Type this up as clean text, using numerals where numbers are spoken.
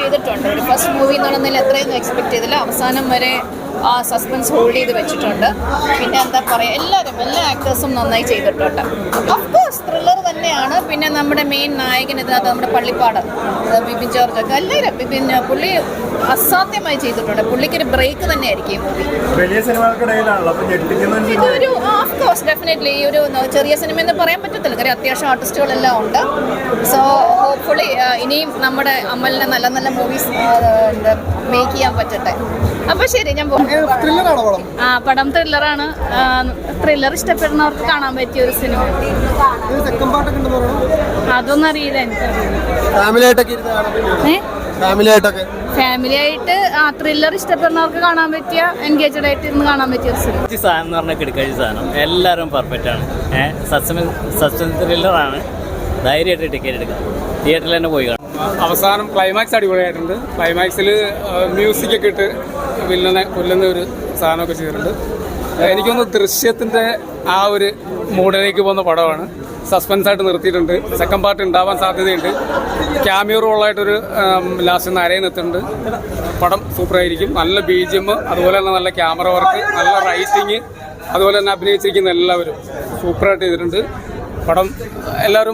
ചെയ്തിട്ടുണ്ട്. ഒരു first movie എന്ന് പറയുന്നതിൽ എത്രയൊന്നും എക്സ്പെക്ട് ചെയ്തില്ല. അവസാനം വരെ ആ സസ്പെൻസ് ഹോൾഡ് ചെയ്ത് വെച്ചിട്ടുണ്ട്. പിന്നെ എന്താ പറയുക, എല്ലാ ആക്ടേഴ്സും നന്നായി ചെയ്തിട്ടുണ്ട്. അഫ്കോഴ്സ് ത്രില്ലർ തന്നെയാണ്. പിന്നെ നമ്മുടെ മെയിൻ നായകൻ ഇതിനകത്ത് നമ്മുടെ പള്ളിപ്പാട് ബിപിൻ ജോർജ് ഒക്കെ എല്ലാവരും പുള്ളി അസാധ്യമായി ചെയ്തിട്ടുണ്ട്. പുള്ളിക്കൊരു ബ്രേക്ക് തന്നെയായിരിക്കും ഈ മൂവി. ഇതൊരു ഓഫ്കോഴ്സ് ഡെഫിനറ്റ്ലി ഈ ഒരു ചെറിയ സിനിമ എന്ന് പറയാൻ പറ്റത്തില്ല. കാര്യം അത്യാവശ്യം ആർട്ടിസ്റ്റുകളെല്ലാം ഉണ്ട്. സോ ഹോപ്പ്ഫുള്ളി ഇനിയും നമ്മുടെ അമലിനെ നല്ല നല്ല മൂവീസ് മേക്ക് ചെയ്യാൻ പറ്റട്ടെ. അപ്പോൾ ശരി, ഞാൻ പോകും. പടം ത്രില്ലറാണ്. ത്രില്ലർ ഇഷ്ടപ്പെടുന്നവർക്ക് കാണാൻ പറ്റിയ ഒരു സിനിമ. അതൊന്നും അറിയില്ല, ഫാമിലി ആയിട്ട് ത്രില്ലർ ഇഷ്ടപ്പെടുന്നവർക്ക് കാണാൻ പറ്റിയ, എൻഗേജഡ് ആയിട്ട് ഇരുന്ന് കാണാൻ പറ്റിയ ഒരു സിനിമ. സാധനം എന്ന് പറഞ്ഞാൽ കിടക്കാഴ്ച സാധനം എല്ലാവരും പെർഫെക്റ്റ് ആണ്. സസ്പെൻസ് ത്രില്ലറാണ്. ധൈര്യമായിട്ട് ടിക്കറ്റ് എടുക്കാം, തിയേറ്ററിൽ തന്നെ പോയി കാണാം. അവസാനം ക്ലൈമാക്സ് അടിപൊളിയായിട്ടുണ്ട്. ക്ലൈമാക്സിൽ മ്യൂസിക്കൊക്കെ ഇട്ട് കൊല്ലുന്ന ഒരു സാധനമൊക്കെ ചെയ്തിട്ടുണ്ട്. എനിക്കൊന്ന് ദൃശ്യത്തിൻ്റെ ആ ഒരു മൂഡിലേക്ക് പോകുന്ന പടമാണ്. സസ്പെൻസായിട്ട് നിർത്തിയിട്ടുണ്ട്. സെക്കൻഡ് പാർട്ട് ഉണ്ടാവാൻ സാധ്യതയുണ്ട്. ക്യാമിയോ റോളായിട്ടൊരു ലാസ്റ്റ് നരയിൽ നിർത്തുന്നുണ്ട്. പടം സൂപ്പറായിരിക്കും. നല്ല BGM, അതുപോലെ തന്നെ നല്ല ക്യാമറ വർക്ക്, നല്ല റൈറ്റിങ്, അതുപോലെ തന്നെ അഭിനയിച്ചിരിക്കുന്ന എല്ലാവരും സൂപ്പറായിട്ട് ചെയ്തിട്ടുണ്ട്. പടം എല്ലാവരും